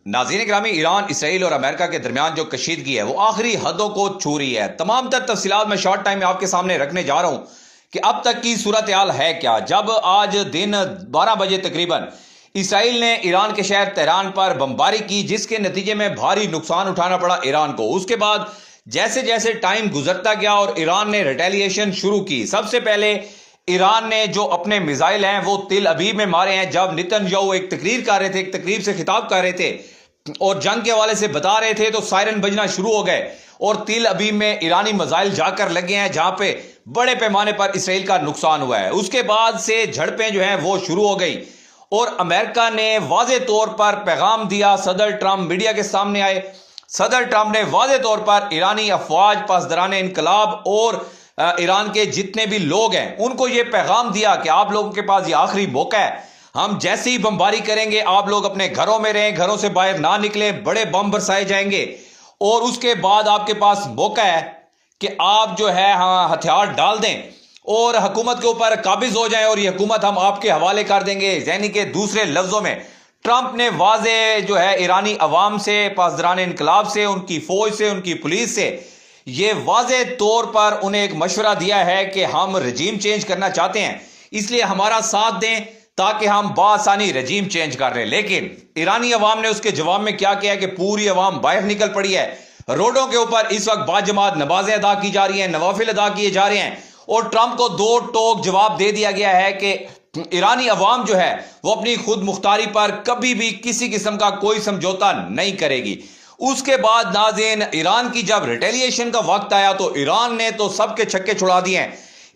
ناظرین گرامی، ایران، اسرائیل اور امریکہ کے درمیان جو کشیدگی ہے وہ آخری حدوں کو چھو رہی ہے۔ تمام تر تفصیلات میں شارٹ ٹائم میں آپ کے سامنے رکھنے جا رہا ہوں کہ اب تک کی صورتحال ہے کیا۔ جب آج دن 12 بجے تقریباً اسرائیل نے ایران کے شہر تہران پر بمباری کی، جس کے نتیجے میں بھاری نقصان اٹھانا پڑا ایران کو۔ اس کے بعد جیسے جیسے ٹائم گزرتا گیا اور ایران نے ریٹیلیشن شروع کی، سب سے پہلے ایران نے جو اپنے میزائل ہیں وہ تل ابیب میں مارے ہیں۔ جب نتن یاہو ایک تقریر کر رہے تھے، ایک تقریب سے خطاب کر رہے تھے اور جنگ کے حوالے سے بتا رہے تھے، تو سائرن بجنا شروع ہو گئے اور تل ابیب میں ایرانی میزائل جا کر لگے ہیں، جہاں پہ بڑے پیمانے پر اسرائیل کا نقصان ہوا ہے۔ اس کے بعد سے جھڑپیں جو ہیں وہ شروع ہو گئی اور امریکہ نے واضح طور پر پیغام دیا۔ صدر ٹرمپ میڈیا کے سامنے آئے۔ صدر ٹرمپ نے واضح طور پر ایرانی افواج، پاسداران انقلاب اور ایران کے جتنے بھی لوگ ہیں ان کو یہ پیغام دیا کہ آپ لوگوں کے پاس یہ آخری موقع ہے، ہم جیسے ہی بمباری کریں گے آپ لوگ اپنے گھروں میں رہیں، گھروں سے باہر نہ نکلیں، بڑے بم برسائے جائیں گے اور اس کے بعد آپ کے پاس موقع ہے کہ آپ جو ہے ہتھیار ڈال دیں اور حکومت کے اوپر قابض ہو جائیں اور یہ حکومت ہم آپ کے حوالے کر دیں گے۔ یعنی کہ دوسرے لفظوں میں ٹرمپ نے واضح جو ہے ایرانی عوام سے، پاسداران انقلاب سے، ان کی فوج سے، ان کی پولیس سے یہ واضح طور پر انہیں ایک مشورہ دیا ہے کہ ہم رجیم چینج کرنا چاہتے ہیں، اس لیے ہمارا ساتھ دیں تاکہ ہم بآسانی رجیم چینج کر رہے ہیں۔ لیکن ایرانی عوام نے اس کے جواب میں کیا کیا کہ پوری عوام باہر نکل پڑی ہے۔ روڈوں کے اوپر اس وقت باجماعت نمازیں ادا کی جا رہی ہیں، نوافل ادا کیے جا رہے ہیں اور ٹرمپ کو دو ٹوک جواب دے دیا گیا ہے کہ ایرانی عوام جو ہے وہ اپنی خود مختاری پر کبھی بھی کسی قسم کا کوئی سمجھوتا نہیں کرے گی۔ اس کے بعد ناظرین، ایران کی جب ریٹیلیشن کا وقت آیا تو ایران نے تو سب کے چھکے چھڑا دیے ہیں۔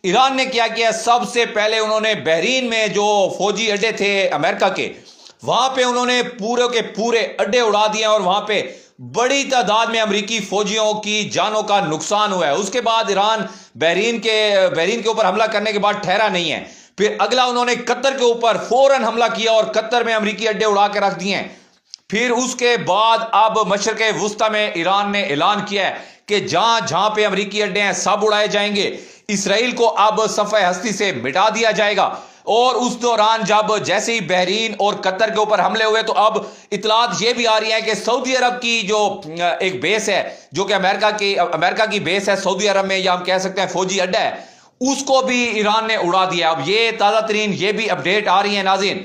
ایران نے کیا کیا؟ سب سے پہلے انہوں نے بحرین میں جو فوجی اڈے تھے امریکہ کے، وہاں پہ انہوں نے پورے کے پورے اڈے اڑا دیے اور وہاں پہ بڑی تعداد میں امریکی فوجیوں کی جانوں کا نقصان ہوا ہے۔ اس کے بعد ایران بحرین کے اوپر حملہ کرنے کے بعد ٹھہرا نہیں ہے، پھر اگلا انہوں نے قطر کے اوپر فوراً حملہ کیا اور قطر میں امریکی اڈے اڑا کے رکھ دیے ہیں۔ پھر اس کے بعد اب مشرق وسطیٰ میں ایران نے اعلان کیا ہے کہ جہاں جہاں پہ امریکی اڈے ہیں سب اڑائے جائیں گے، اسرائیل کو اب صفحہ ہستی سے مٹا دیا جائے گا۔ اور اس دوران جب جیسے ہی بحرین اور قطر کے اوپر حملے ہوئے تو اب اطلاعات یہ بھی آ رہی ہیں کہ سعودی عرب کی جو ایک بیس ہے، جو کہ امریکہ کی بیس ہے سعودی عرب میں، یا ہم کہہ سکتے ہیں فوجی اڈا ہے، اس کو بھی ایران نے اڑا دیا۔ اب یہ تازہ ترین یہ بھی اپڈیٹ آ رہی ہیں ناظرین،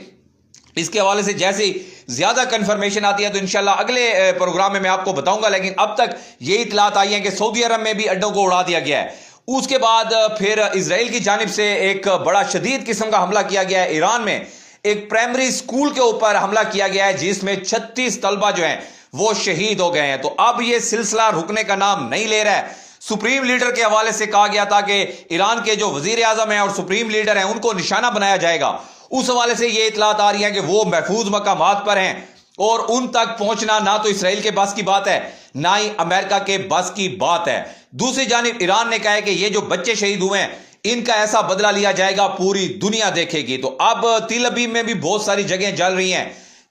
اس کے حوالے سے جیسے ہی زیادہ کنفرمیشن آتی ہے تو انشاءاللہ اگلے پروگرام میں آپ کو بتاؤں گا، لیکن اب تک یہ اطلاعات آئی ہیں کہ سعودی عرب میں بھی اڈوں کو اڑا دیا گیا ہے۔ اس کے بعد پھر اسرائیل کی جانب سے ایک بڑا شدید قسم کا حملہ کیا گیا ہے۔ ایران میں ایک پرائمری اسکول کے اوپر حملہ کیا گیا ہے جس میں 36 طلبہ جو ہیں وہ شہید ہو گئے ہیں۔ تو اب یہ سلسلہ رکنے کا نام نہیں لے رہا ہے۔ سپریم لیڈر کے حوالے سے کہا گیا تھا کہ ایران کے جو وزیر اعظم ہیں اور سپریم لیڈر ہیں ان کو نشانہ بنایا جائے گا۔ اس حوالے سے یہ اطلاعات آ رہی ہیں کہ وہ محفوظ مقامات پر ہیں اور ان تک پہنچنا نہ تو اسرائیل کے بس کی بات ہے نہ ہی امریکہ کے بس کی بات ہے۔ دوسری جانب ایران نے کہا ہے کہ یہ جو بچے شہید ہوئے ہیں ان کا ایسا بدلہ لیا جائے گا، پوری دنیا دیکھے گی۔ تو اب تل ابیب میں بھی بہت ساری جگہیں جل رہی ہیں،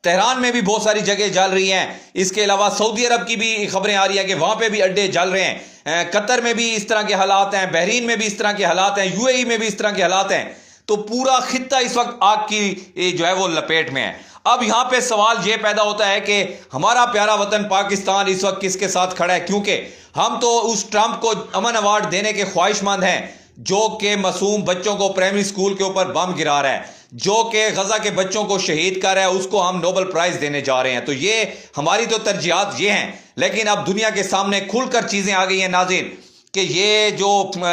تہران میں بھی بہت ساری جگہیں جل رہی ہیں۔ اس کے علاوہ سعودی عرب کی بھی خبریں آ رہی ہیں کہ وہاں پہ بھی اڈے جل رہے ہیں، قطر میں بھی اس طرح کے حالات ہیں، بحرین میں بھی اس طرح کے حالات ہیں، یو اے ای میں بھی اس طرح کے حالات ہیں۔ تو پورا خطہ اس وقت آگ کی جو ہے وہ لپیٹ میں ہے۔ اب یہاں پہ سوال یہ پیدا ہوتا ہے کہ ہمارا پیارا وطن پاکستان اس وقت کس کے ساتھ کھڑا ہے، کیونکہ ہم تو اس ٹرمپ کو امن ایوارڈ دینے کے خواہش مند ہیں جو کہ معصوم بچوں کو پرائمری اسکول کے اوپر بم گرا رہا ہے، جو کہ غزہ کے بچوں کو شہید کر رہا ہے، اس کو ہم نوبل پرائز دینے جا رہے ہیں۔ تو یہ ہماری تو ترجیحات یہ ہیں، لیکن اب دنیا کے سامنے کھل کر چیزیں آ گئی ہیں ناظرین کہ یہ جو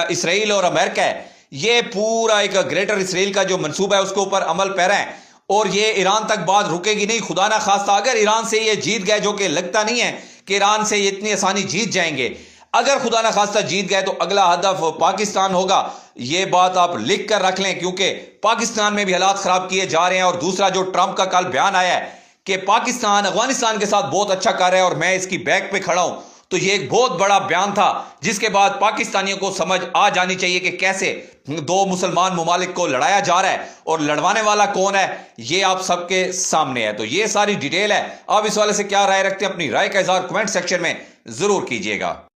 اسرائیل اور امریکہ ہے یہ پورا ایک گریٹر اسرائیل کا جو منصوبہ ہے اس کے اوپر عمل پیرا ہے اور یہ ایران تک بات رکے گی نہیں۔ خدا نہ خواستہ اگر ایران سے یہ جیت گئے، جو کہ لگتا نہیں ہے کہ ایران سے یہ اتنی آسانی جیت جائیں گے، اگر خدا نہ خواستہ جیت گئے تو اگلا ہدف پاکستان ہوگا۔ یہ بات آپ لکھ کر رکھ لیں کیونکہ پاکستان میں بھی حالات خراب کیے جا رہے ہیں۔ اور دوسرا جو ٹرمپ کا کل بیان آیا ہے کہ پاکستان افغانستان کے ساتھ بہت اچھا کر رہا ہے اور میں اس کی بیک پہ کھڑا ہوں، تو یہ ایک بہت بڑا بیان تھا جس کے بعد پاکستانیوں کو سمجھ آ جانی چاہیے کہ کیسے دو مسلمان ممالک کو لڑایا جا رہا ہے اور لڑوانے والا کون ہے، یہ آپ سب کے سامنے ہے۔ تو یہ ساری ڈیٹیل ہے۔ آپ اس والے سے کیا رائے رکھتے ہیں؟ اپنی رائے کا اظہار کمنٹ سیکشن میں ضرور کیجئے گا۔